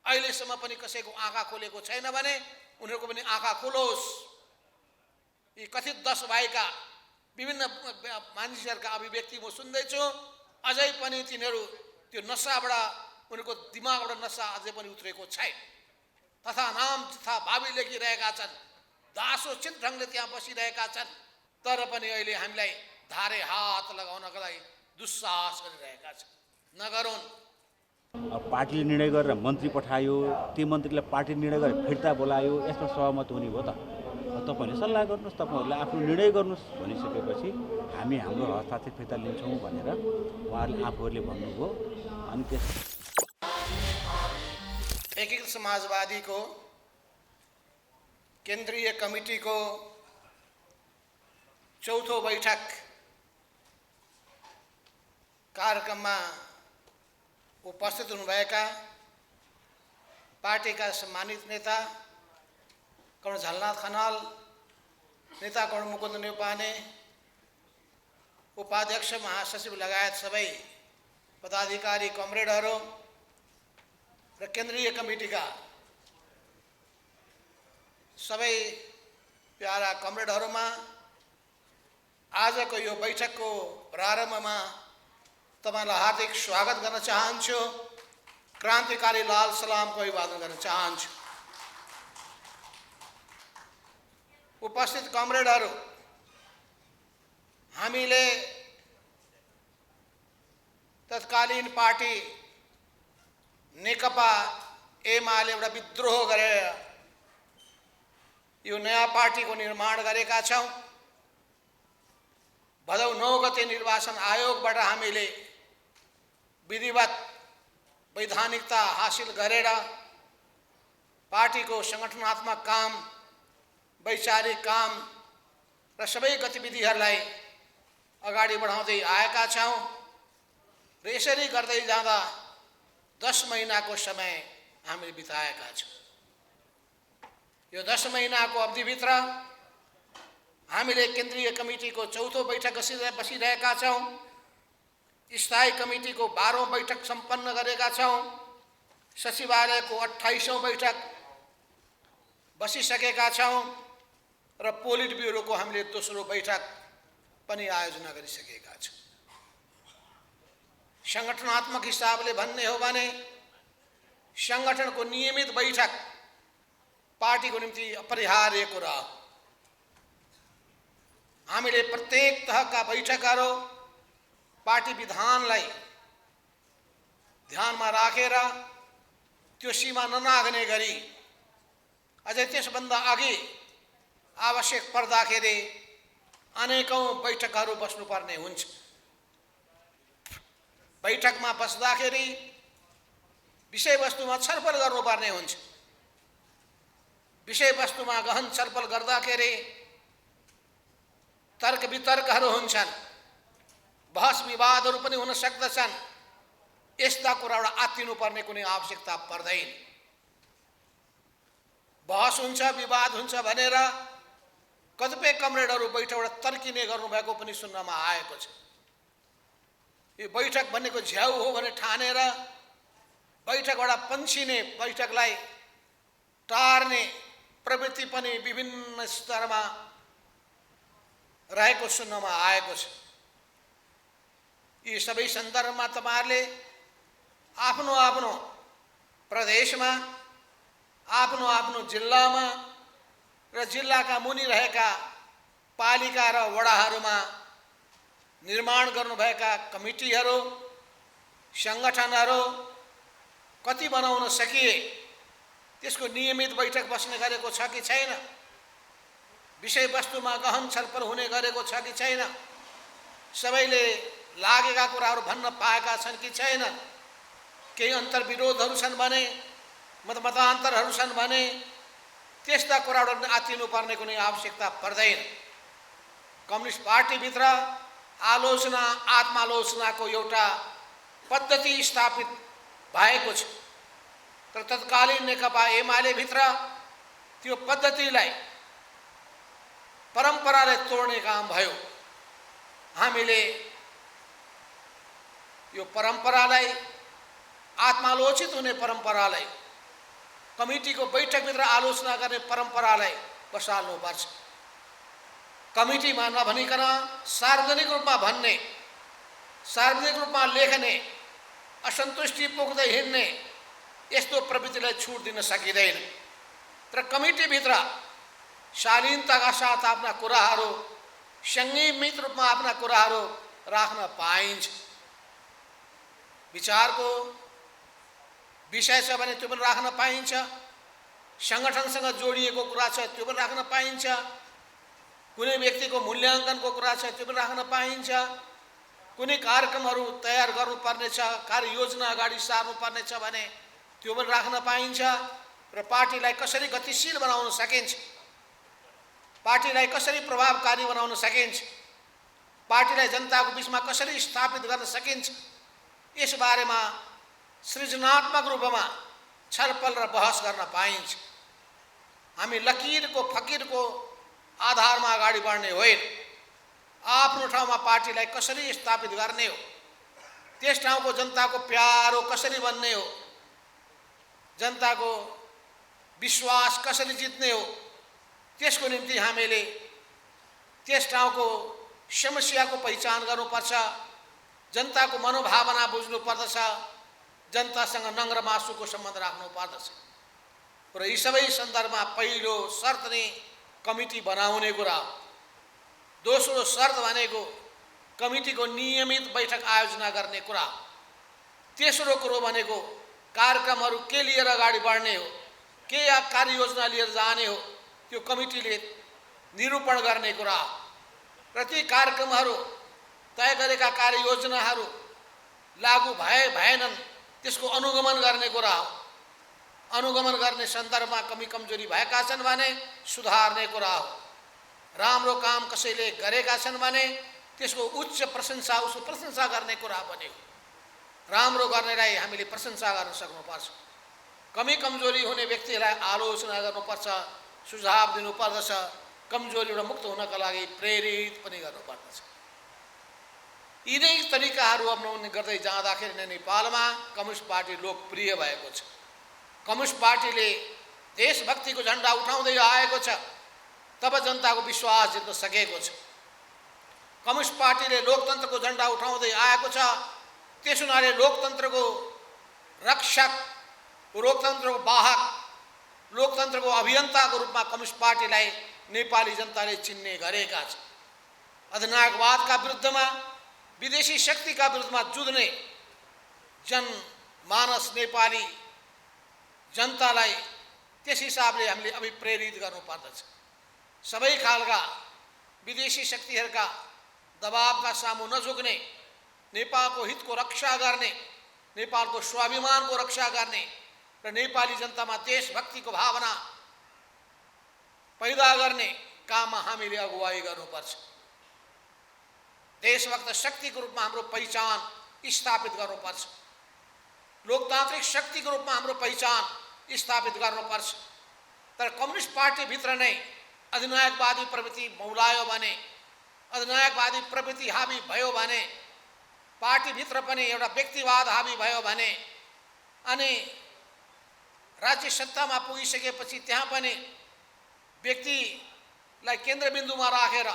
अहिलेसम्म पनि कसैको आँखा खोलेको छैन भने उनीहरूको पनि आँखा खुलोस्। यी कथित 10 भाइका विभिन्न मानिसहरूका अभिव्यक्ति म सुन्दैछु। अझै पनि तिनीहरू त्यो नसाबाट, उनीहरूको दिमागबाट नसा अझै पनि उत्रेको छैन। तथा नाम तथा भावी लेखिरहेका छन्, दासोचित ढङ्गले त्यहाँ बसिरहेका छन्, तर पनि अहिले हामीलाई धारे हात लगाउनका लागि दुस्साहस गरिरहेका छन्। नगरून्। पार्टीले निर्णय गरेर मन्त्री पठायो, ती मन्त्रीलाई पार्टी निर्णय गरेर फिर्ता बोलायो, यसमा सहमत हुने हो त? तपाईँहरूले सल्लाह गर्नुहोस्, तपाईँहरूले आफ्नो निर्णय गर्नुहोस् भनिसकेपछि हामी हाम्रो हस्ताक्षर फिर्ता लिन्छौँ भनेर उहाँहरूले आफूहरूले भन्नुभयो। अनि त्यस एकीकृत समाजवादीको केन्द्रीय कमिटीको चौथो बैठक कार्यक्रममा उपस्थित हुनुभएका पार्टीका सम्मानित नेता कर्ण झलनाथ खनाल, नेता कर्ण मुकुन्द नेउपाने, उपाध्यक्ष महासचिव लगायत सबै पदाधिकारी कमरेडहरू र केन्द्रीय कमिटीका सबै प्यारा कमरेडहरूमा आजको यो बैठकको प्रारम्भमा तपाईलाई हार्दिक स्वागत गर्न चाहन्छु। क्रान्तिकारी लाल सलामको अभिवादन गर्न चाहन्छु। उपस्थित कमरेडहरू, हामीले तत्कालीन पार्टी नेकपा एमाले एउटा विद्रोह गरेर यो नयाँ पार्टीको निर्माण गरेका छौँ। भदौ 9 गते निर्वाचन आयोगबाट हामीले विधिवत वैधानिकता हासिल गरेर पार्टीको सङ्गठनात्मक काम, वैचारिक काम र सबै गतिविधिहरूलाई अगाडि बढाउँदै आएका छौँ र यसरी गर्दै जाँदा 10 महिनाको समय हामीले बिताएका छौँ। यो 10 महिनाको अवधिभित्र हामीले केन्द्रीय कमिटीको चौथो बैठक बसिरहेका छौँ। स्थायी कमिटीको 12औं बैठक सम्पन्न गरेका छौँ। सचिवालयको 28औं बैठक बसिसकेका छौँ र पोलिट ब्युरोको हामीले दोस्रो बैठक पनि आयोजना गरिसकेका छौँ। सङ्गठनात्मक हिसाबले भन्ने हो भने सङ्गठनको नियमित बैठक पार्टीको निम्ति अपरिहार्य कुरा हो। हामीले प्रत्येक तहका बैठकहरू पार्टी विधानलाई ध्यानमा राखेर त्यो सीमा ननाघ्ने गरी अझै त्यसभन्दा अघि आवश्यक पर्दाखेरि अनेकौं बैठकहरू बस्नुपर्ने हुन्छ। बैठकमा बस्दाखेरि विषयवस्तुमा छलफल गर्नुपर्ने हुन्छ। विषयवस्तुमा गहन छलफल गर्दाखेरि तर्क वितर्कहरू हुन्छन्, बहस विवादहरू पनि हुन सक्दछन्। यस्ता कुराबाट आत्तिनुपर्ने कुनै आवश्यकता पर्दैन। बहस हुन्छ, विवाद हुन्छ भनेर कतिपय कमरेडहरू बैठकबाट तर्किने गर्नुभएको पनि सुन्नमा आएको छ। यो बैठक भनेको झ्याउ हो भने ठानेर बैठकबाट पन्छिने, बैठकलाई टार्ने प्रवृत्ति पनि विभिन्न स्तरमा रहेको सुन्नमा आएको छ। यी सबै सन्दर्भमा तपाईहरुले आफ्नो आफ्नो प्रदेशमा, आफ्नो आफ्नो जिल्लामा र जिल्लाका मुनि रहेका पालिका र वडाहरूमा निर्माण गर्नुभएका कमिटीहरू, सङ्गठनहरू कति बनाउन सकिए, त्यसको नियमित बैठक बस्ने गरेको छ कि छैन, विषयवस्तुमा गहन छलफल हुने गरेको छ कि छैन, सबैले लागेका कुराहरू भन्न पाएका छन् कि छैन, केही अन्तर्विरोधहरू छन् भने, मतमतान्तरहरू छन् भने त्यस्ता कुराहरू आत्तिनुपर्ने कुनै आवश्यकता पर्दैन। कम्युनिस्ट पार्टीभित्र आलोचना, आत्मालोचनाको एउटा पद्धति स्थापित भएको छ, तर तत्कालीन नेकपा एमाले भित्र त्यो पद्धतिलाई, परम्परालाई तोड्ने काम भयो। हामीले यो परम्परालाई, आत्मालोचित हुने परम्परालाई कमिटीको बैठकभित्र आलोचना गर्ने परम्परालाई बसाल्नुपर्छ। कमिटीमा नभनिकन सार्वजनिक रूपमा भन्ने, सार्वजनिक रूपमा लेख्ने, असन्तुष्टि पोख्दै हिँड्ने यस्तो प्रवृत्तिलाई छुट दिन सकिँदैन। तर कमिटीभित्र शालीनताका साथ आफ्ना कुराहरू, संयमित रूपमा आफ्ना कुराहरू राख्न पाइन्छ। विचारको विषय छ भने त्यो पनि राख्न पाइन्छ, सङ्गठनसँग जोडिएको कुरा छ त्यो पनि राख्न पाइन्छ, कुनै व्यक्तिको मूल्याङ्कनको कुरा छ त्यो पनि राख्न पाइन्छ, कुनै कार्यक्रमहरू तयार गर्नुपर्नेछ, कार्ययोजना अगाडि सार्नुपर्नेछ भने त्यो पनि राख्न पाइन्छ। र पार्टीलाई कसरी गतिशील बनाउन सकिन्छ, पार्टीलाई कसरी प्रभावकारी बनाउन सकिन्छ, पार्टीलाई जनताको बिचमा कसरी स्थापित गर्न सकिन्छ, यस बारेमा सृजनात्मक रूपमा छलफल र बहस गर्न पाइन्छ। हामी लकीरको फकीरको आधारमा अगाडि बढ्ने होइन। आफ्नो ठाउँमा पार्टीलाई कसरी स्थापित गर्ने हो, त्यस ठाउँको जनताको प्यारो कसरी बन्ने हो, जनताको विश्वास कसरी जित्ने हो, त्यसको निम्ति हामीले त्यस ठाउँको समस्याको पहिचान गर्नुपर्छ, जनताको मनोभावना बुझ्नुपर्दछ, जनतासँग नङ्ग्र मासुको सम्बन्ध राख्नुपर्दछ। र यी सबै सन्दर्भमा पहिलो शर्त नै कमिटी बनाउने कुरा हो। दोस्रो शर्त भनेको कमिटीको नियमित बैठक आयोजना गर्ने कुरा हो। तेस्रो कुरो भनेको कार्यक्रमहरू के लिएर अगाडि बढ्ने हो, के कार्ययोजना लिएर जाने हो, त्यो कमिटीले निरूपण गर्ने कुरा हो। र ती कार्यक्रमहरू, तय गरेका कार्ययोजनाहरू लागू भएनन् त्यसको अनुगमन गर्ने कुरा हो। अनुगमन गर्ने सन्दर्भमा कमी कमजोरी भएका छन् भने सुधार्ने कुरा हो। राम्रो काम कसैले गरेका छन् भने त्यसको उच्च प्रशंसा, उसको प्रशंसा गर्ने कुरा पनि हो। राम्रो गर्नेलाई हामीले प्रशंसा गर्न सक्नुपर्छ। कमी कमजोरी हुने व्यक्तिलाई आलोचना गर्नुपर्छ, सुझाव दिनुपर्दछ, कमजोरीबाट मुक्त हुनका लागि प्रेरित पनि गर्नुपर्दछ। यिनै तरिकाहरू अपनाउने गर्दै जाँदाखेरि नै नेपालमा कम्युनिस्ट पार्टी लोकप्रिय भएको छ। कम्युनिस्ट पार्टीले देशभक्तिको झन्डा उठाउँदै आएको छ, तब जनताको विश्वास जित्न सकेको छ। कम्युनिस्ट पार्टीले लोकतन्त्रको झन्डा उठाउँदै आएको छ, त्यस हुनाले लोकतन्त्रको रक्षक, लोकतन्त्रको वाहक, लोकतन्त्रको अभियन्ताको रूपमा कम्युनिस्ट पार्टीलाई नेपाली जनताले चिन्ने गरेका छन्। अधिनायकवादका विरुद्धमा, विदेशी शक्तिका विरुद्धमा जुझ्ने जनमानस नेपाली जनतालाई त्यस हिसाबले हामीले अभिप्रेरित गर्नुपर्दछ। सबै खालका विदेशी शक्तिहरूका दबावका सामु नझुक्ने, नेपालको हितको रक्षा गर्ने, नेपालको स्वाभिमानको रक्षा गर्ने र नेपाली जनतामा देशभक्तिको भावना पैदा गर्ने काममा हामीले अगुवाई गर्नुपर्छ। देशभक्त शक्तिको रूपमा हाम्रो पहिचान स्थापित गर्नुपर्छ। लोकतान्त्रिक शक्तिको रूपमा हाम्रो पहिचान स्थापित गर्नुपर्छ। तर कम्युनिस्ट पार्टीभित्र नै अधिनायकवादी प्रवृत्ति मौलायो भने, अधिनायकवादी प्रवृत्ति हावी भयो भने, पार्टीभित्र पनि एउटा व्यक्तिवाद हावी भयो भने, अनि राज्य सत्तामा पुगिसकेपछि त्यहाँ पनि व्यक्तिलाई केन्द्रबिन्दुमा राखेर,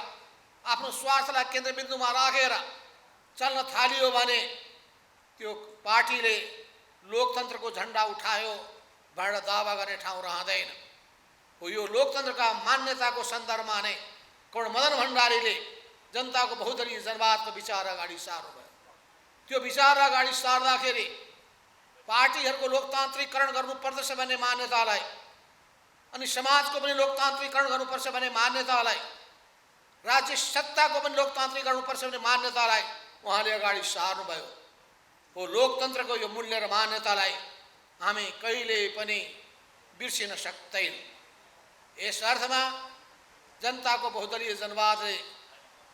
आफ्नो स्वार्थलाई केन्द्रबिन्दुमा राखेर चल्न थालियो भने त्यो पार्टीले लोकतन्त्रको झन्डा उठायो भनेर दावा गर्ने ठाउँ रहँदैन हो। यो लोकतन्त्रका मान्यताको सन्दर्भमा नै कर्ण मदन भण्डारीले जनताको बहुदलीय जनवादको विचार अगाडि सार्नुभयो। त्यो विचार अगाडि सार्दाखेरि पार्टीहरूको लोकतान्त्रिकरण गर्नुपर्दछ भन्ने मान्यतालाई, अनि समाजको पनि लोकतान्त्रिकरण गर्नुपर्छ भन्ने मान्यतालाई, राज्य सत्ताको पनि लोकतान्त्रिक गर्नुपर्छ भन्ने मान्यतालाई उहाँले अगाडि सार्नुभयो हो। लोकतन्त्रको यो मूल्य र मान्यतालाई हामी कहिले पनि बिर्सिन सक्दैन। यस अर्थमा जनताको बहुदलीय जनवादले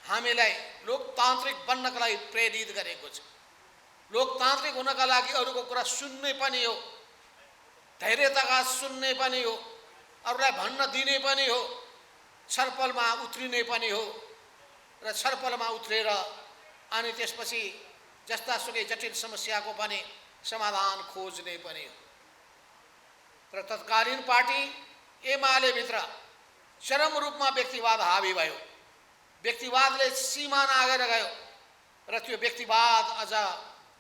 हामीलाई लोकतान्त्रिक बन्नका लागि प्रेरित गरेको छ। लोकतान्त्रिक हुनका लागि अरूको कुरा सुन्ने पनि हो, धैर्यताका सुन्ने पनि हो, अरूलाई भन्न दिने पनि हो, छलफलमा उत्रिने पनि हो र छलफलमा उत्रेर अनि त्यसपछि जस्तासुकै जटिल समस्याको पनि समाधान खोज्ने पनि हो। र तत्कालीन पार्टी एमाले भित्र चरम रूपमा व्यक्तिवाद हावी भयो। व्यक्तिवादले सीमा नागेर गयो र त्यो व्यक्तिवाद अझ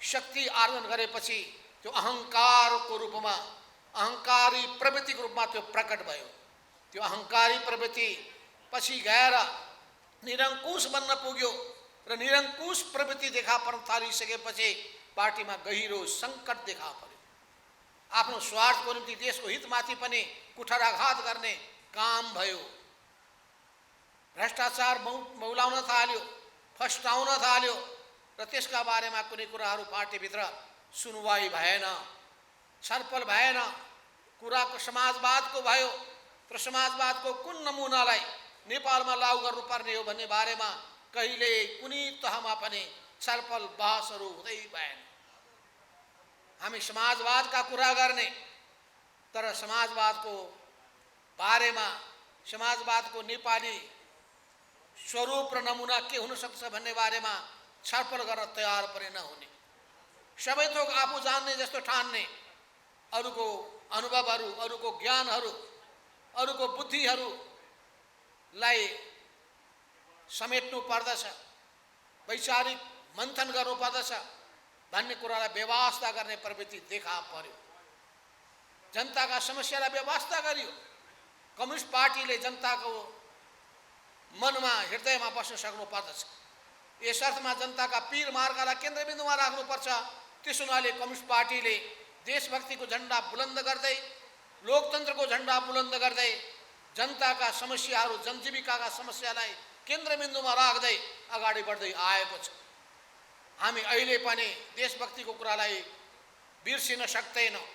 शक्ति आर्जन गरेपछि त्यो अहङ्कारको रूपमा, अहङ्कारी प्रवृत्तिको रूपमा त्यो प्रकट भयो। त्यो अहङ्कारी प्रवृत्ति पछि गएर निरङ्कुश बन्न पुग्यो र निरङ्कुश प्रवृत्ति देखा पर्न थालिसकेपछि पार्टीमा गहिरो सङ्कट देखा पर्यो। आफ्नो स्वार्थको निम्ति देशको हितमाथि पनि कुठाराघात गर्ने काम भयो। भ्रष्टाचार मौलाउन थाल्यो, फस्टाउन थाल्यो र त्यसका बारेमा कुनै कुराहरू पार्टीभित्र सुनवाई भएन, छलफल भएन। कुराको समाजवादको भयो तर समाजवादको कुन नमुनालाई नेपालमा लागू गर्नुपर्ने हो भन्ने बारेमा कहिले कुनै तहमा पनि छलफल बहसहरू हुँदै भएन। हामी समाजवादका कुरा गर्ने तर समाजवादको बारेमा, समाजवादको नेपाली स्वरूप र नमुना के हुन सक्छ भन्ने बारेमा छलफल गर्न तयार पनि नहुने। सबै थोक आफू जान्ने जस्तो ठान्ने, अरूको अनुभवहरू, अरूको ज्ञानहरू, अरूको बुद्धिहरूलाई समेट्नु पर्दछ, वैचारिक मन्थन गर्नुपर्दछ भन्ने कुरालाई व्यवस्था गर्ने प्रवृत्ति देखा पर्यो। जनताका समस्यालाई व्यवस्था गरियो। कम्युनिस्ट पार्टीले जनताको मनमा, हृदयमा बस्न सक्नु पर्दछ। यस अर्थमा जनताका पीर मार्गलाई केन्द्रबिन्दुमा राख्नुपर्छ। त्यसो हुनाले कम्युनिस्ट पार्टीले देशभक्तिको झन्डा बुलन्द गर्दै, लोकतन्त्रको झन्डा बुलन्द गर्दै, जनताका समस्याहरू, जनजीविकाका समस्यालाई केन्द्रबिन्दुमा राख्दै अगाडि बढ्दै आएको छ। हामी अहिले पनि देशभक्तिको कुरालाई बिर्सिन सक्दैनौँ,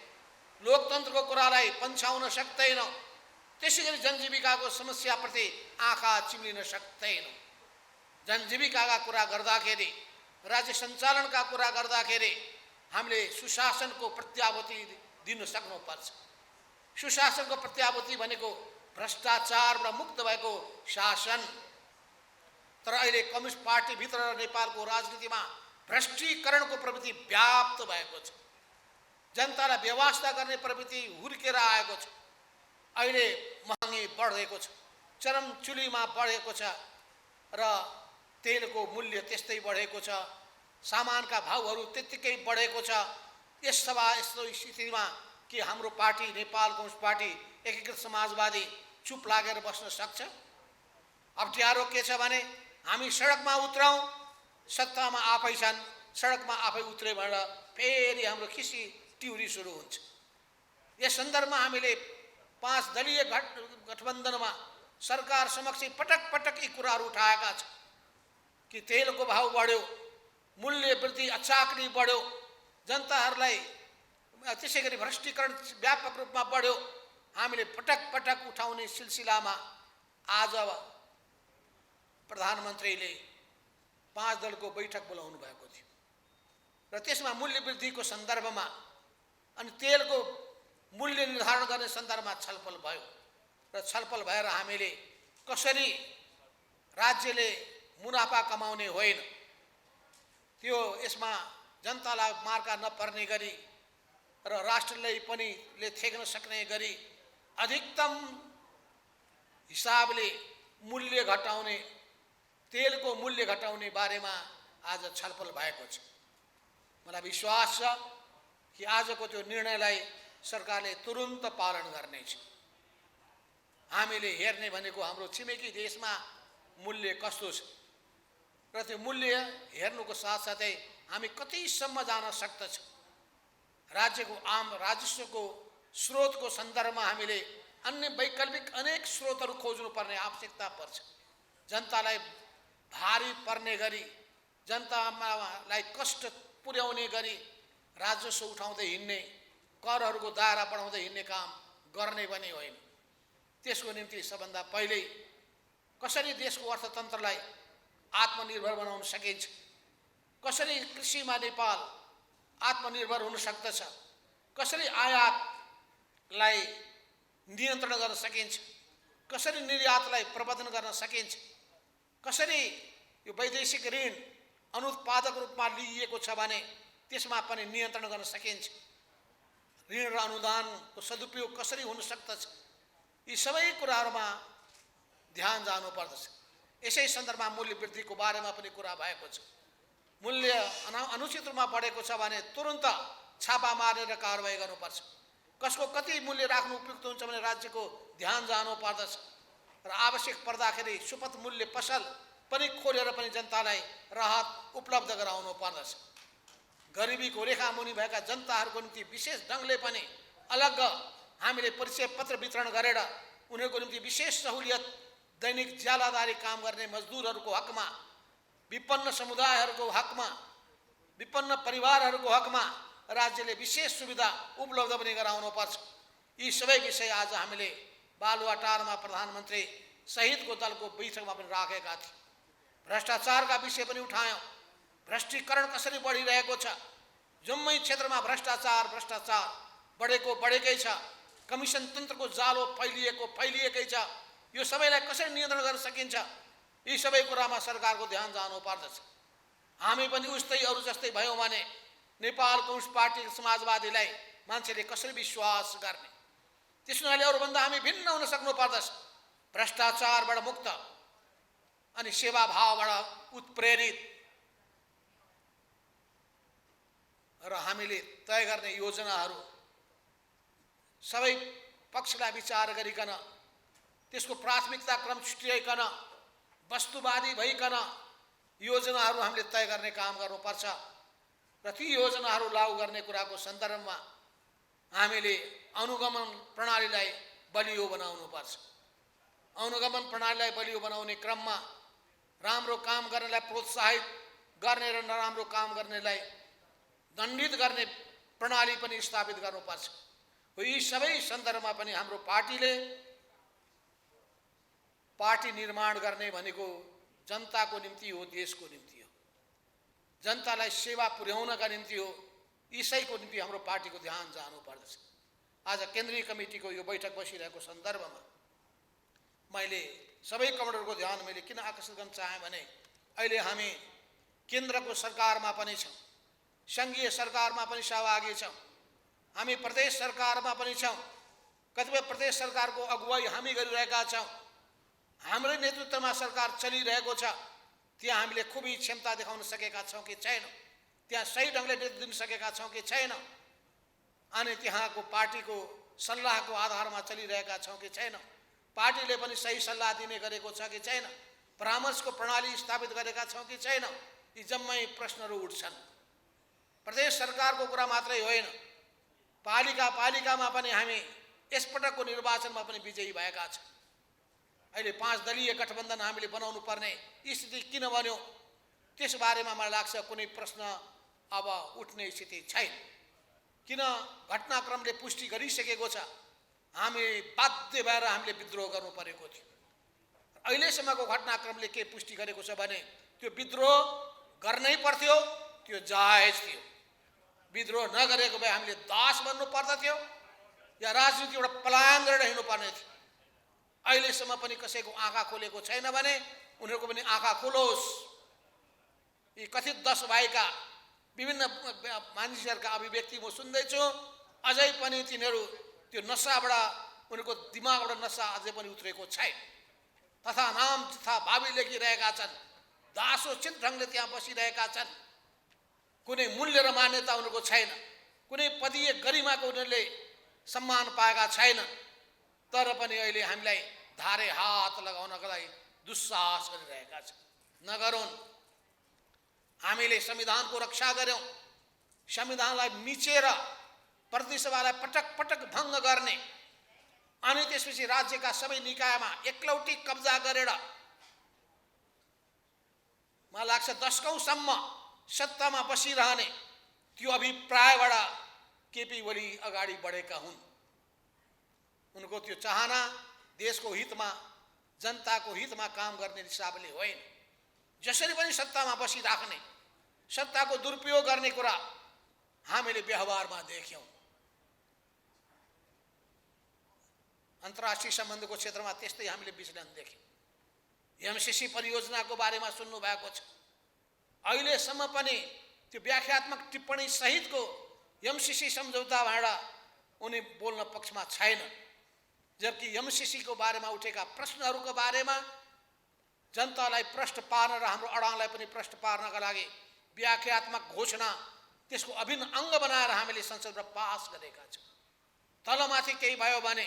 लोकतन्त्रको कुरालाई पन्छाउन सक्दैनौँ, त्यसैगरी जनजीविकाको समस्याप्रति आँखा चिम्लिन सक्दैनौँ। जनजीविकाका कुरा गर्दाखेरि, राज्य सञ्चालनका कुरा गर्दाखेरि हामीले सुशासनको प्रत्याभूति दिन सक्नुपर्छ। सुशासनको प्रत्याभूति भनेको भ्रष्टाचारबाट मुक्त भएको शासन। तर अहिले कम्युनिस्ट पार्टीभित्र र नेपालको राजनीतिमा भ्रष्टीकरणको प्रवृत्ति व्याप्त भएको छ। जनतालाई व्यवस्था गर्ने प्रवृत्ति हुर्केर आएको छ। अहिले महँगी बढेको छ, चरमचुलीमा बढेको छ र तेलको मूल्य त्यस्तै बढेको छ, सामानका भाउहरू त्यत्तिकै बढेको छ। यस्तो स्थितिमा के हाम्रो पार्टी, नेपाल कम्युनिस्ट पार्टी एकीकृत समाजवादी चुप लागेर बस्न सक्छ? अप्ठ्यारो के छ भने हामी सडकमा उत्रौँ, सत्तामा आफै छन्, सडकमा आफै उत्रे भनेर फेरि हाम्रो खिसी टिउरी सुरु हुन्छ। यस सन्दर्भमा हामीले 5 दलीय गठबन्धनमा सरकार समक्ष पटक पटक यी कुराहरू उठाएका छौँ कि तेलको भाउ बढ्यो, मूल्य वृद्धि अचाकरी बढ्यो, जनताहरूलाई त्यसै गरी भ्रष्टीकरण व्यापक रूपमा बढ्यो। हामीले पटक पटक उठाउने सिलसिलामा आज प्रधानमन्त्रीले 5 दलको बैठक बोलाउनु भएको थियो र त्यसमा मूल्य वृद्धिको सन्दर्भमा अनि तेलको मूल्य निर्धारण गर्ने सन्दर्भमा छलफल भयो र छलफल भएर हामीले कसरी राज्यले मुनाफा कमाउने होइन, त्यो यसमा जनतालाई मार्का नपर्ने गरी र राष्ट्रले पनि थेक्न सक्ने गरी अधिकतम हिसाबले मूल्य घटाउने, तेलको मूल्य घटाउने बारेमा आज छलफल भएको छ। मलाई विश्वास छ कि आजको त्यो निर्णयलाई सरकारले तुरुन्त पालन गर्नेछ। हामीले हेर्ने भनेको हाम्रो छिमेकी देशमा मूल्य कस्तो छ र त्यो मूल्य हेर्नुको साथसाथै हामी कतिसम्म जान सक्दछौँ। राज्यको आम राजस्वको स्रोतको सन्दर्भमा हामीले अन्य वैकल्पिक अनेक स्रोतहरू खोज्नुपर्ने आवश्यकता पर्छ। जनतालाई भारी पर्ने गरी, जनतालाई कष्ट पुर्याउने गरी राजस्व उठाउँदै हिँड्ने, करहरूको दायरा बढाउँदै हिँड्ने काम गर्ने पनि होइन। त्यसको निम्ति सबभन्दा पहिले कसरी देशको अर्थतन्त्रलाई आत्मनिर्भर बनाउन सकिन्छ, कसरी कृषिमा नेपाल आत्मनिर्भर हुन सक्दछ, कसरी आयातलाई नियन्त्रण गर्न सकिन्छ, कसरी निर्यातलाई प्रबन्धन गर्न सकिन्छ, कसरी यो वैदेशिक ऋण अनुत्पादक रूपमा लिइएको छ भने त्यसमा पनि नियन्त्रण गर्न सकिन्छ। ऋण र अनुदानको सदुपयोग कसरी हुन सक्दछ, यी सबै कुराहरूमा ध्यान जानुपर्दछ। यसै सन्दर्भमा मूल्य वृद्धिको बारेमा पनि कुरा भएको छ। मूल्य अनुचित रूपमा बढेको छ भने तुरन्त छापा मारेर कारवाही गर्नुपर्छ। कसको कति मूल्य राख्नु उपयुक्त हुन्छ भने राज्यको ध्यान जानुपर्दछ र आवश्यक पर्दाखेरि सुपथ मूल्य पसल पनि खोलेर पनि जनतालाई राहत उपलब्ध गराउनु पर्दछ। गरिबीको रेखामुनि भएका जनताहरूको निम्ति विशेष ढङ्गले पनि अलग हामीले परिचय पत्र वितरण गरेर उनीहरूको निम्ति विशेष सहुलियत, दैनिक ज्यालादारी काम गर्ने मजदुरहरूको हकमा, विपन्न समुदायहरूको हकमा, विपन्न परिवारहरूको हकमा राज्यले विशेष सुविधा उपलब्ध पनि गराउनुपर्छ। यी सबै विषय आज हामीले बालुवाटारमा प्रधानमन्त्री सहितको दलको बैठकमा पनि राखेका थियौँ। भ्रष्टाचारका विषय पनि उठायौँ। भ्रष्टीकरण कसरी बढिरहेको छ, जम्मै क्षेत्रमा भ्रष्टाचार बढेकै छ। कमिसन तन्त्रको जालो फैलिएकै छ। यो सबैलाई कसरी नियन्त्रण गर्न सकिन्छ, यी सबै कुरामा सरकारको ध्यान जानुपर्दछ। हामी पनि उस्तै अरू जस्तै भयौँ भने नेपाल कम्युनिस्ट पार्टी समाजवादीलाई मान्छेले कसरी विश्वास गर्ने? त्यस हुनाले अरूभन्दा हामी भिन्न हुन सक्नु पर्दछ। भ्रष्टाचारबाट मुक्त अनि सेवाभावबाट उत्प्रेरित र हामीले तय गर्ने योजनाहरू सबै पक्षलाई विचार गरिकन त्यसको प्राथमिकता क्रम छुट्याइकन वस्तुवादी भइकन योजनाहरू हामीले तय गर्ने काम गर्नुपर्छ र ती योजनाहरू लागू गर्ने कुराको सन्दर्भमा हामीले अनुगमन प्रणालीलाई बलियो बनाउनुपर्छ। अनुगमन प्रणालीलाई बलियो बनाउने क्रममा राम्रो काम गर्नेलाई प्रोत्साहित गर्ने र नराम्रो काम गर्नेलाई दण्डित गर्ने प्रणाली पनि स्थापित गर्नुपर्छ। यी सबै सन्दर्भमा पनि हाम्रो पार्टी निर्माण गर्ने भनेको जनताको निम्ति हो, देशको निम्ति हो, जनतालाई सेवा पुर्याउनका निम्ति हो। यसैको निम्ति हाम्रो पार्टीको ध्यान जानुपर्दछ। आज केन्द्रीय कमिटीको यो बैठक बसिरहेको सन्दर्भमा मैले सबै कमान्डरको ध्यान मैले किन आकर्षित गर्न चाहेँ भने अहिले हामी केन्द्रको सरकारमा पनि छौँ, सङ्घीय सरकारमा पनि सहभागी छौँ, हामी प्रदेश सरकारमा पनि छौँ। कतिपय प्रदेश सरकारको अगुवाई हामी गरिरहेका छौँ। हाम्रै नेतृत्वमा सरकार चलिरहेको छ। त्यहाँ हामीले खुबै क्षमता देखाउन सकेका छौँ कि छैनौँ, त्यहाँ सही ढङ्गले नेतृत्व दिन सकेका छौँ कि छैनौँ, अनि त्यहाँको पार्टीको सल्लाहको आधारमा चलिरहेका छौँ कि छैनौँ, पार्टीले पनि सही सल्लाह दिने गरेको छ कि छैन, परामर्शको प्रणाली स्थापित गरेका छौँ कि छैनौँ, यी जम्मै प्रश्नहरू उठ्छन्। प्रदेश सरकारको कुरा मात्रै होइन, पालिकामा पनि हामी यसपटकको निर्वाचनमा पनि विजयी भएका छौँ। अहिले 5 दलीय गठबन्धन हामीले बनाउनु पर्ने स्थिति किन बन्यो, त्यस बारेमा मलाई लाग्छ कुनै प्रश्न अब उठ्ने स्थिति छैन। किन घटनाक्रमले पुष्टि गरिसकेको छ, हामी बाध्य भएर हामीले विद्रोह गर्नु परेको थियो। अहिलेसम्मको घटनाक्रमले के पुष्टि गरेको छ भने त्यो विद्रोह गर्नै पर्थ्यो, त्यो जायज थियो। विद्रोह नगरेको भए हामीले दास बन्नु पर्दथ्यो या राजनीति एउटा पलायन गरेर हिँड्नुपर्ने थियो। अहिलेसम्म पनि कसैको आँखा खोलेको छैन भने उनीहरूको पनि आँखा खोलोस्। यी कथित 10 भाइका विभिन्न मानिसहरूका अभिव्यक्ति म सुन्दैछु, अझै पनि तिनीहरू त्यो नसाबाट, उनीहरूको दिमागबाट नसा अझै पनि उत्रेको छैन। तथा नाम तथा भावी लेखिरहेका छन्, दासोचित ढङ्गले त्यहाँ बसिरहेका छन्। कुनै मूल्य र मान्यता उनीहरूको छैन, कुनै पदीय गरिमाको उनीहरूले सम्मान पाएका छैनन्। तर पनि अहिले हामीलाई धारे हात लगाउनका लागि दुस्साहस गरिरहेका छन्। नगरून्। हामीले संविधानको रक्षा गर्यौँ, संविधानलाई मिचेर प्रतिसभालाई पटक पटक भङ्ग गर्ने अनि त्यसपछि राज्यका सबै निकायमा एकलौटी कब्जा गरेर मलाई लाग्छ दशकौँसम्म सत्तामा बसिरहने त्यो अभिप्रायबाट केपी ओली अगाडि बढेका हुन्। उनको त्यो चाहना देशको हितमा, जनताको हितमा काम गर्ने हिसाबले होइन। जसरी पनि सत्तामा बसिराख्ने, सत्ताको दुरुपयोग गर्ने कुरा हामीले व्यवहारमा देख्यौँ। अन्तर्राष्ट्रिय सम्बन्धको क्षेत्रमा त्यस्तै हामीले विचलन देख्यौँ। एमसीसी परियोजनाको बारेमा सुन्नु भएको छ। अहिलेसम्म पनि त्यो व्याख्यात्मक टिप्पणी सहितको एमसीसी सम्झौताबाट उनी बोल्न पक्षमा छैन। जबकि एमसीसीको बारेमा उठेका प्रश्नहरूको बारेमा जनतालाई प्रश्न पार्न र हाम्रो अडानलाई पनि प्रश्न पार्नका लागि व्याख्यात्मक घोषणा त्यसको अभिन्न अङ्ग बनाएर हामीले संसदमा पास गरेका छौँ। तलमाथि केही भयो भने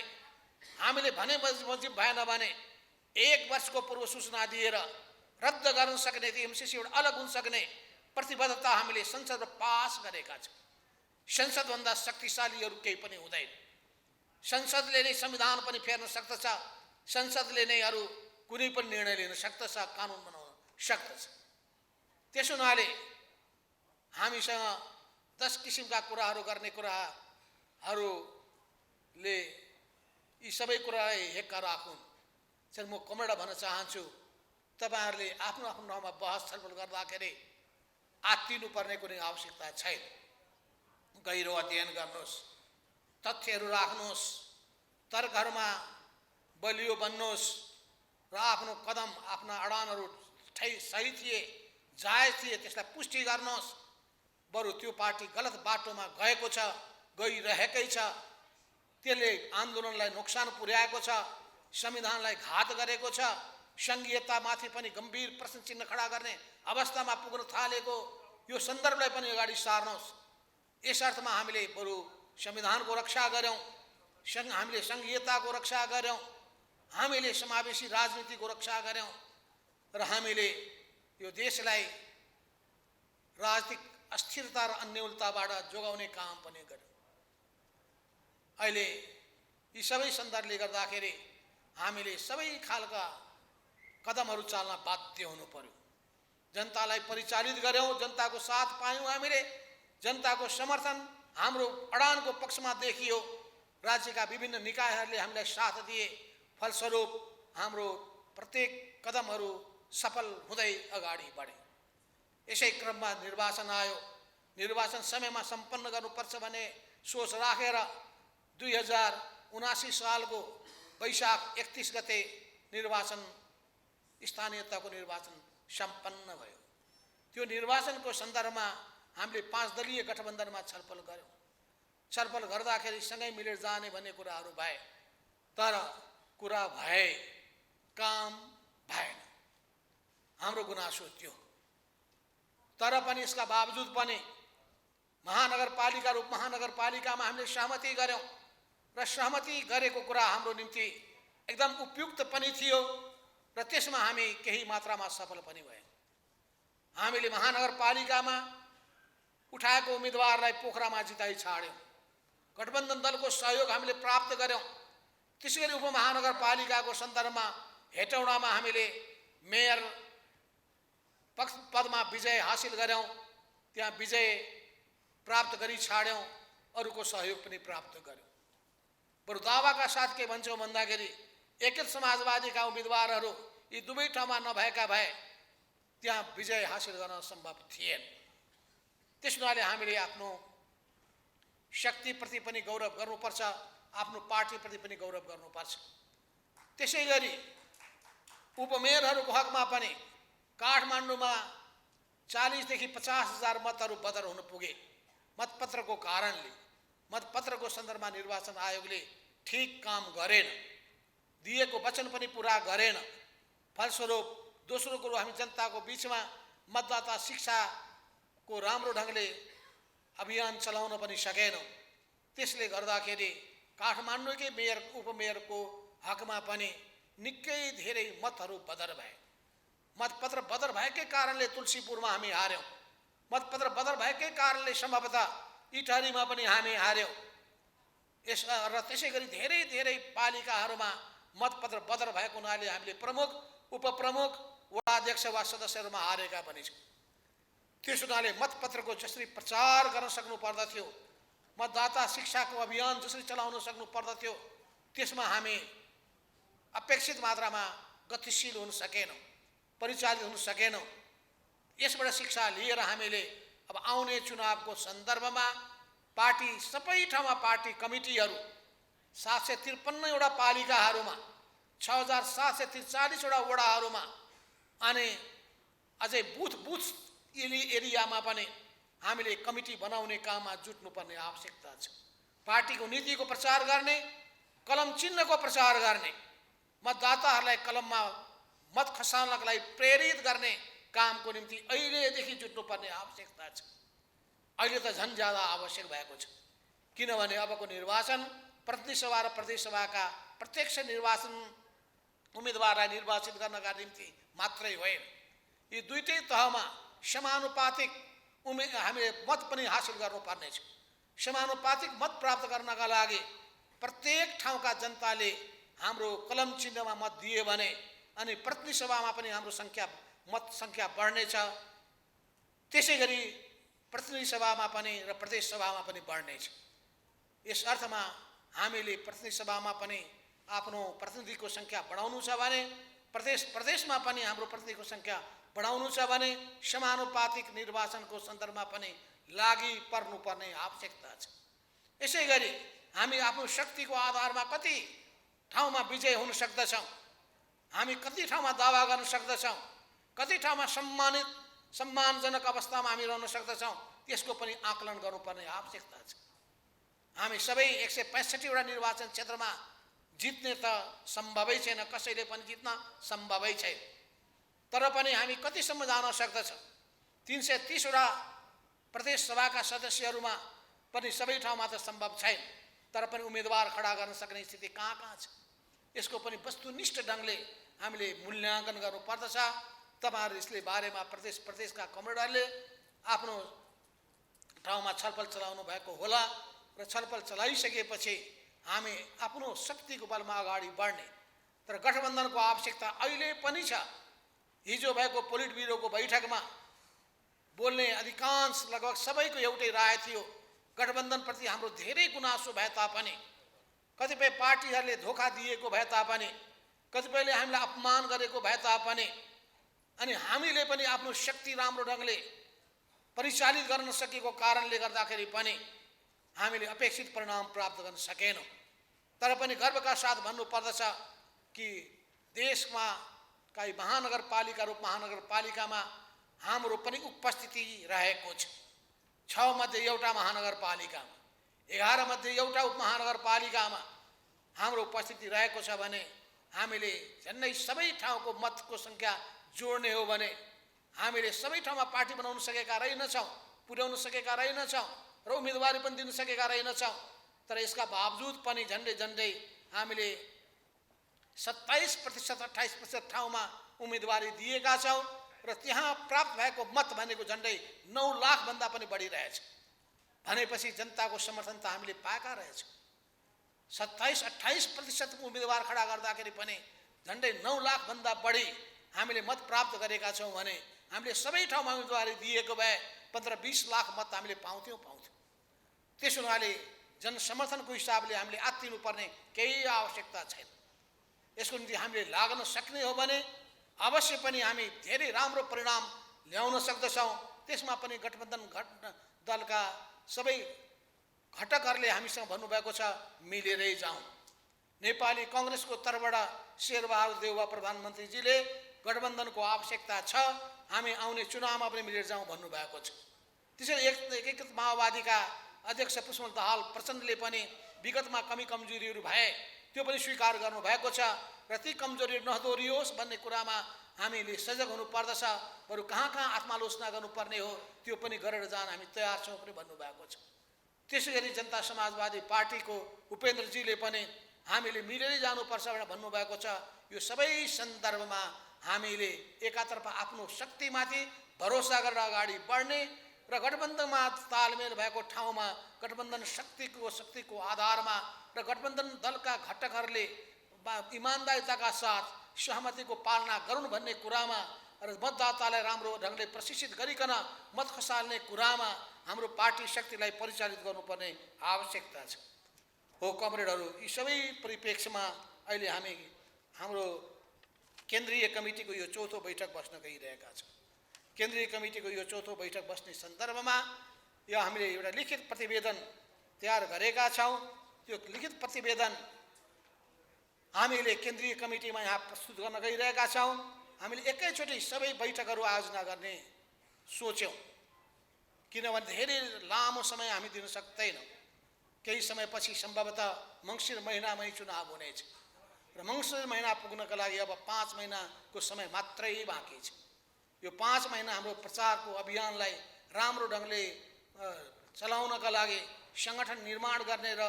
हामीले भने बजिब भएन भने 1 वर्षको पूर्व सूचना दिएर रद्द गर्न सक्ने, एमसीसीबाट अलग हुन सक्ने प्रतिबद्धता हामीले संसदमा पास गरेका छौँ। संसदभन्दा शक्तिशाली अरू केही पनि हुँदैन। संसदले नै संविधान पनि फेर्न सक्दछ, संसदले नै अरू कुनै पनि निर्णय लिन सक्दछ, कानुन बनाउन सक्दछ। त्यसो हुनाले हामीसँग 10 किसिमका कुराहरू गर्ने कुराहरूले यी सबै कुरालाई हेक्का राखुन्। चाहिँ म कमरेडा भन्न चाहन्छु, तपाईँहरूले आफ्नो आफ्नो ठाउँमा बहस छलफल गर्दाखेरि आत्तिनुपर्ने कुनै आवश्यकता छैन। गहिरो अध्ययन गर्नुहोस्, तथ्यहरू राख्नुहोस्, तर्कहरूमा बलियो बन्नुहोस् र आफ्नो कदम, आफ्ना अडानहरू सही थिए, जायज थिए, त्यसलाई पुष्टि गर्नुहोस्। बरु त्यो पार्टी गलत बाटोमा गएको छ, गइरहेकै छ, त्यसले आन्दोलनलाई नोक्सान पुर्याएको छ, संविधानलाई घात गरेको छ, सङ्घीयतामाथि पनि गम्भीर प्रश्न चिन्ह खडा गर्ने अवस्थामा पुग्न थालेको यो सन्दर्भलाई पनि अगाडि सार्नुहोस्। यस अर्थमा हामीले बरु संविधानको रक्षा गऱ्यौँ, हामीले सङ्घीयताको रक्षा गऱ्यौँ, हामीले समावेशी राजनीतिको रक्षा गऱ्यौँ र हामीले यो देशलाई राजनीतिक अस्थिरता र अन्योलताबाट जोगाउने काम पनि गर्यौँ। अहिले यी सबै सन्दर्भले गर्दाखेरि हामीले सबै खालका कदमहरू चाल्न बाध्य हुनु पर्यो। जनतालाई परिचालित गऱ्यौँ, जनताको साथ पायौँ, हामीले जनताको समर्थन हाम्रो अडानको पक्षमा देखियो। राज्यका विभिन्न निकायहरूले हामीलाई साथ दिए। फलस्वरूप हाम्रो प्रत्येक कदमहरू सफल हुँदै अगाडि बढे। यसै क्रममा निर्वाचन आयो। निर्वाचन समयमा सम्पन्न गर्नुपर्छ भन्ने सोच राखेर 2079 सालको वैशाख 31 गते निर्वाचन, स्थानीय तहको निर्वाचन सम्पन्न भयो। त्यो निर्वाचनको सन्दर्भमा हामीले 5 दलीय गठबन्धनमा छलफल गऱ्यौँ। छलफल गर्दाखेरि सँगै मिलेर जाने भन्ने कुराहरू भए, तर कुरा भए, काम भएन। हाम्रो गुनासो त्यो। तर पनि यसका बावजुद पनि महानगरपालिका र उपमहानगरपालिकामा हामीले सहमति गऱ्यौँ र सहमति गरेको कुरा हाम्रो निम्ति एकदम उपयुक्त पनि थियो र त्यसमा हामी केही मात्रामा सफल पनि भयौँ। हामीले महानगरपालिकामा उठाएको उम्मेदवारलाई पोखरामा जिताइ छाड्यौँ। गठबन्धन दलको सहयोग हामीले प्राप्त गऱ्यौँ। त्यसैगरी उपमहानगरपालिकाको सन्दर्भमा हेटौडामा हामीले मेयर पदमा विजय हासिल गऱ्यौँ। त्यहाँ विजय प्राप्त गरी छाड्यौँ, अरूको सहयोग पनि प्राप्त गऱ्यौँ। बरु दावाका साथ के भन्छौँ भन्दाखेरि एकीकृत समाजवादीका उम्मेदवारहरू यी दुवै ठाउँमा नभएका भए त्यहाँ विजय हासिल गर्न सम्भव थिएन। त्यस हुनाले हामीले आफ्नो शक्तिप्रति पनि गौरव गर्नुपर्छ, आफ्नो पार्टीप्रति पनि गौरव गर्नुपर्छ। त्यसै गरी उपमेयरहरूको हकमा पनि काठमाडौँमा 40 देखि 50 हजार मतहरू बदर हुन पुगे। मतपत्रको कारणले, मतपत्रको सन्दर्भमा निर्वाचन आयोगले ठिक काम गरेन, दिएको वचन पनि पुरा गरेन। फलस्वरूप दोस्रो कुरो, हामी जनताको बिचमा मतदाता शिक्षाको राम्रो ढङ्गले अभियान चलाउन पनि सकेनौँ। त्यसले गर्दाखेरि काठमाडौँकै मेयर उपमेयरको हकमा पनि निकै धेरै मतहरू बदर भए। मतपत्र बदर भएकै कारणले तुलसीपुरमा हामी हार्यौँ। मतपत्र बदर भएकै कारणले सम्भवतः इटहरीमा पनि हामी हार्यौँ। र त्यसै गरी धेरै धेरै पालिकाहरूमा मतपत्र बदर भएको हुनाले हामीले प्रमुख, उपप्रमुख, वडाध्यक्ष वा सदस्यहरूमा हारेका पनि छौँ। त्यस हुनाले मतपत्रको जसरी प्रचार गर्न सक्नु पर्दथ्यो, मतदाता शिक्षाको अभियान जसरी चलाउन सक्नु पर्दथ्यो, त्यसमा हामी अपेक्षित मात्रामा गतिशील हुन सकेनौँ, परिचालित हुन सकेनौँ। यसबाट शिक्षा लिएर हामीले अब आउने चुनावको सन्दर्भमा पार्टी, सबै ठाउँमा पार्टी कमिटीहरू 753 वटा पालिकाहरूमा, 6743 वटा वडाहरूमा अनि अझै बुथ एरियामा पनि हामीले कमिटी बनाउने काममा जुट्नुपर्ने आवश्यकता छ। पार्टीको नीतिको प्रचार गर्ने, कलम चिन्हको प्रचार गर्ने, मतदाताहरूलाई कलममा मत खसाल्नका लागि प्रेरित गर्ने कामको निम्ति अहिलेदेखि जुट्नुपर्ने आवश्यकता छ। अहिले त झन् ज्यादा आवश्यक भएको छ, किनभने अबको निर्वाचन प्रतिनिधि सभा र प्रदेश सभाका प्रत्यक्ष निर्वाचन उम्मेदवारलाई निर्वाचित गर्नका निम्ति मात्रै होइन, यी दुईटै तहमा समानुपातिक हामीले मत पनि हासिल गर्नुपर्नेछ। समानुपातिक मत प्राप्त गर्नका लागि प्रत्येक ठाउँका जनताले हाम्रो कलम चिन्हमा मत दिए भने अनि प्रतिनिधि सभामा पनि हाम्रो मत सङ्ख्या बढ्नेछ, त्यसै गरी प्रतिनिधि सभामा पनि र प्रदेश सभामा पनि बढ्नेछ। यस अर्थमा हामीले प्रतिनिधि सभामा पनि आफ्नो प्रतिनिधिको सङ्ख्या बढाउनु छ भने प्रदेशमा पनि हाम्रो प्रतिनिधिको सङ्ख्या बढाउनु छ भने समानुपातिक निर्वाचनको सन्दर्भमा पनि लागि पर्नुपर्ने आवश्यकता छ। यसै गरी हामी आफ्नो शक्तिको आधारमा कति ठाउँमा विजय हुन सक्दछौँ, हामी कति ठाउँमा दावा गर्न सक्दछौँ, कति ठाउँमा सम्मानजनक अवस्थामा हामी रहन सक्दछौँ, त्यसको पनि आकलन गर्नुपर्ने आवश्यकता छ। हामी सबै 165वटा निर्वाचन क्षेत्रमा जित्ने त सम्भवै छैन, कसैले पनि जित्न सम्भवै छैन, तर पनि हामी कतिसम्म जान सक्दछौँ? 330वटा प्रदेश सभाका सदस्यहरूमा पनि सबै ठाउँमा त सम्भव छैन, तर पनि उम्मेदवार खडा गर्न सक्ने स्थिति कहाँ कहाँ छ, यसको पनि वस्तुनिष्ठ ढङ्गले हामीले मूल्याङ्कन गर्नुपर्दछ। तपाईँहरू यसले बारेमा प्रदेशका कमरेडरले आफ्नो ठाउँमा छलफल चलाउनु भएको होला र छलफल चलाइसकेपछि हामी आफ्नो शक्तिको बलमा अगाडि बढ्ने, तर गठबन्धनको आवश्यकता अहिले पनि छ। हिजो भएको पोलिट ब्युरोको बैठकमा बोल्ने अधिकांश लगभग सबैको एउटै राय थियो, गठबन्धनप्रति हाम्रो धेरै गुनासो भए तापनि, कतिपय पार्टीहरूले धोका दिएको भए तापनि, कतिपयले हामीलाई अपमान गरेको भए तापनि, अनि हामीले पनि आफ्नो शक्ति राम्रो ढङ्गले परिचालित गर्न सकेको कारणले गर्दाखेरि पनि हामीले अपेक्षित परिणाम प्राप्त गर्न सकेनौँ। तर पनि गर्वका साथ भन्नुपर्दछ कि देशमा कई महानगरपालिका र उपमहानगरपालिकामा हाम्रो पनि उपस्थिति रहेको छ। 6 मध्ये एउटा महानगरपालिकामा, 11 मध्ये एउटा उपमहानगरपालिकामा हाम्रो उपस्थिति रहेको छ भने हामीले झन्डै सबै ठाउँको मतको सङ्ख्या जोड्ने हो भने हामीले सबै ठाउँमा पार्टी बनाउन सकेका रहेनछौँ, पुर्याउन सकेका रहेनछौँ र उम्मेदवारी पनि दिन सकेका रहेनछौँ। तर यसका बावजुद पनि झन्डै हामीले 27% 28% ठाउँमा उम्मेदवारी दिएका छौँ र त्यहाँ प्राप्त भएको मत भनेको झन्डै 9 लाखभन्दा पनि बढी रहेछ। भनेपछि जनताको समर्थन त हामीले पाएका रहेछौँ। 27-28% उम्मेदवार खडा गर्दाखेरि पनि झन्डै 9 लाखभन्दा बढी हामीले मत प्राप्त गरेका छौँ भने हामीले सबै ठाउँमा उम्मेदवारी दिएको भए 15-20 लाख मत हामीले पाउँथ्यौँ। त्यसो हुनाले जनसमर्थनको हिसाबले हामीले आत्तिनुपर्ने केही आवश्यकता छैन। यसको निम्ति हामीले लाग्न सक्ने हो भने अवश्य पनि हामी धेरै राम्रो परिणाम ल्याउन सक्दछौँ। त्यसमा पनि गठबन्धन दलका सबै घटकहरूले हामीसँग भन्नुभएको छ मिलेरै जाउँ। नेपाली कङ्ग्रेसको तर्फबाट शेरबहादुर देउवा प्रधानमन्त्रीजीले गठबन्धनको आवश्यकता छ, हामी आउने चुनावमा पनि मिलेर जाउँ भन्नुभएको छ। त्यसैले एकीकृत माओवादीका अध्यक्ष पुष्पकमल दाहाल प्रचण्डले पनि विगतमा कमी कमजोरीहरू भए त्यो पनि स्वीकार गर्नुभएको छ र ती कमजोरीहरू नदोहोरियोस् भन्ने कुरामा हामीले सजग हुनुपर्दछ। बरु कहाँ आत्मालोचना गर्नुपर्ने हो त्यो पनि गरेर जान हामी तयार छौँ पनि भन्नुभएको छ। त्यसै गरी जनता समाजवादी पार्टीको उपेन्द्रजीले पनि हामीले मिलेरै जानुपर्छ भनेर भन्नुभएको छ। यो सबै सन्दर्भमा हामीले एकातर्फ आफ्नो शक्तिमाथि भरोसा गरेर अगाडि बढ्ने र गठबन्धनमा तालमेल भएको ठाउँमा गठबन्धन शक्तिको आधारमा र गठबन्धन दलका घटकहरूले इमान्दारिताका साथ सहमतिको पालना गरून् भन्ने कुरामा र मतदातालाई राम्रो ढङ्गले प्रशिक्षित गरिकन मत खसाल्ने कुरामा हाम्रो पार्टी शक्तिलाई परिचालित गर्नुपर्ने आवश्यकता छ। हो कमरेडहरू, यी सबै परिप्रेक्ष्यमा अहिले हामी हाम्रो केन्द्रीय कमिटीको यो चौथो बैठक बस्न गइरहेका छौँ। केन्द्रीय कमिटीको यो चौथो बैठक बस्ने सन्दर्भमा यो हामीले एउटा लिखित प्रतिवेदन तयार गरेका छौँ। त्यो लिखित प्रतिवेदन हामीले केन्द्रीय कमिटीमा यहाँ प्रस्तुत गर्न गइरहेका छौँ। हामीले एकैचोटि सबै बैठकहरू आयोजना गर्ने सोच्यौँ, किनभने धेरै लामो समय हामी दिन सक्दैनौँ। केही समयपछि सम्भवतः मङ्सिर महिनामै चुनाव हुनेछ र मङ्सिर महिना पुग्नका लागि अब 5 महिनाको समय मात्रै बाँकी छ। यो 5 महिना हाम्रो प्रचारको अभियानलाई राम्रो ढङ्गले चलाउनका लागि सङ्गठन निर्माण गर्ने र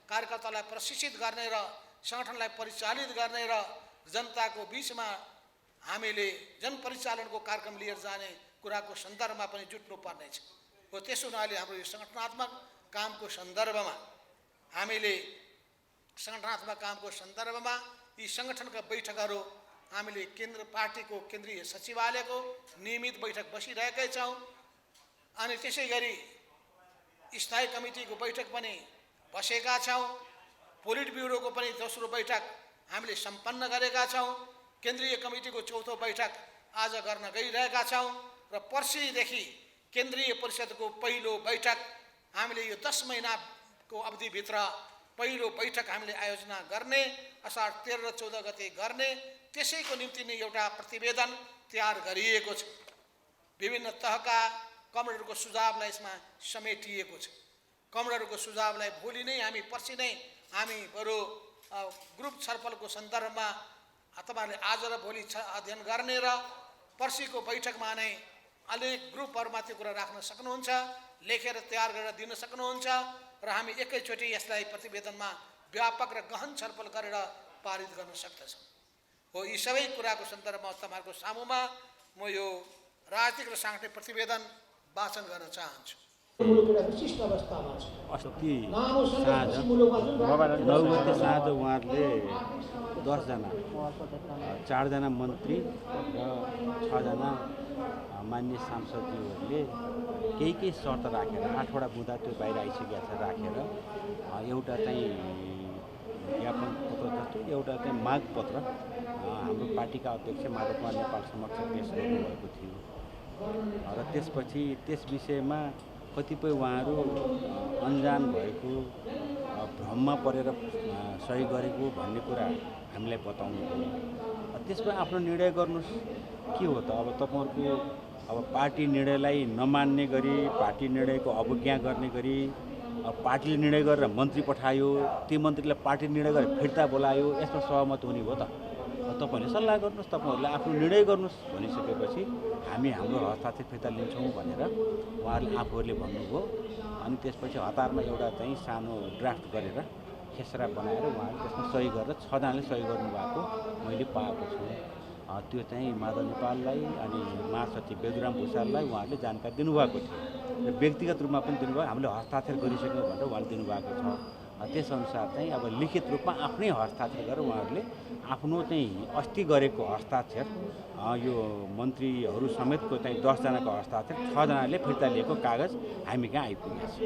कार्यकर्तालाई प्रशिक्षित गर्ने र सङ्गठनलाई परिचालित गर्ने र जनताको बिचमा हामीले जनपरिचालनको कार्यक्रम लिएर जाने कुराको सन्दर्भमा पनि जुट्नु पर्नेछ। हो त्यसो हुनाले हाम्रो यो सङ्गठनात्मक कामको सन्दर्भमा हामीले यी सङ्गठनका बैठकहरू हामीले केन्द्र पार्टीको केन्द्रीय सचिवालयको नियमित बैठक बसिरहेकै छौँ अनि त्यसै गरी स्थायी कमिटीको बैठक पनि बसेका छौँ। पोलिट ब्युरोको पनि दोस्रो बैठक हामीले सम्पन्न गरेका छौँ। केन्द्रीय कमिटीको चौथो बैठक आज गर्न गइरहेका छौँ र पर्सिदेखि केन्द्रीय परिषदको पहिलो बैठक हामीले यो 10 महिनाको अवधिभित्र पहिलो बैठक हामीले आयोजना गर्ने, असार 13 र 14 गते गर्ने। त्यसैको निम्ति नै एउटा प्रतिवेदन तयार गरिएको छ। विभिन्न तहका कमरेडहरूको सुझावलाई यसमा समेटिएको छ। कमरेडहरूको सुझावलाई भोलि नै पर्सि नै हामी बरु ग्रुप छलफलको सन्दर्भमा तपाईँहरूले आज र भोलि अध्ययन गर्ने र पर्सिको बैठकमा नै अनेक ग्रुपहरूमा त्यो कुरा राख्न सक्नुहुन्छ, लेखेर तयार गरेर दिन सक्नुहुन्छ र हामी एकैचोटि यसलाई प्रतिवेदनमा व्यापक र गहन छलफल गरेर पारित गर्न सक्दछौँ। हो यी सबै कुराको सन्दर्भमा तपाईँहरूको सामुमा म यो राजनीतिक र साङ्गठनिक प्रतिवेदन वाचन गर्न चाहन्छु। अस्ति साँझ 9 गते साँझ उहाँहरूले 10 जना 4 जना मन्त्री र 6 जना मान्य सांसदज्यूहरूले केही शर्त राखेर 8 वटा बुँदा त्यो बाहिर आइसकेका छ राखेर एउटा चाहिँ ज्ञापन पत्र जस्तो एउटा चाहिँ माग पत्र हाम्रो पार्टीका अध्यक्ष माधव कुमार नेपाल समक्ष पेश गर्नुभएको थियो र त्यसपछि त्यस विषयमा कतिपय उहाँहरू अनजान भएको भ्रममा परेर सही गरेको भन्ने कुरा हामीलाई बताउनु भयो। त्यसमा आफ्नो निर्णय गर्नुहोस् के हो त। अब तपाईँहरूको पार्टी निर्णयलाई नमान्ने गरी पार्टी निर्णयको अवज्ञा गर्ने गरी पार्टीले निर्णय गरेर मन्त्री पठायो, ती मन्त्रीलाई पार्टी निर्णय गरेर फिर्ता बोलायो, यसमा सहमत हुने भयो त। तपाईँहरूले सल्लाह गर्नुहोस्, तपाईँहरूले आफ्नो निर्णय गर्नुहोस् भनिसकेपछि हामी हाम्रो हस्ताक्षर फिर्ता लिन्छौँ भनेर उहाँहरूले आफूहरूले भन्नुभयो। अनि त्यसपछि हतारमा एउटा चाहिँ सानो ड्राफ्ट गरेर खेसरा बनाएर उहाँहरूले त्यसमा सही गरेर 6 जनाले सही गर्नुभएको मैले पाएको छु। त्यो चाहिँ माधव नेपाललाई अनि महासचिव बेदुराम भुषाललाई उहाँहरूले जानकारी दिनुभएको थियो र व्यक्तिगत रूपमा पनि दिनुभयो। हामीले हस्ताक्षर गरिसक्यौँ भनेर उहाँले दिनुभएको छ। त्यसअनुसार चाहिँ अब लिखित रूपमा आफ्नै हस्ताक्षर गरेर उहाँहरूले आफ्नो चाहिँ अस्ति गरेको हस्ताक्षर यो मन्त्रीहरू समेतको चाहिँ 10 जनाको हस्ताक्षर 6 जनाले फिर्ता लिएको कागज हामी कहाँ आइपुगेको छ।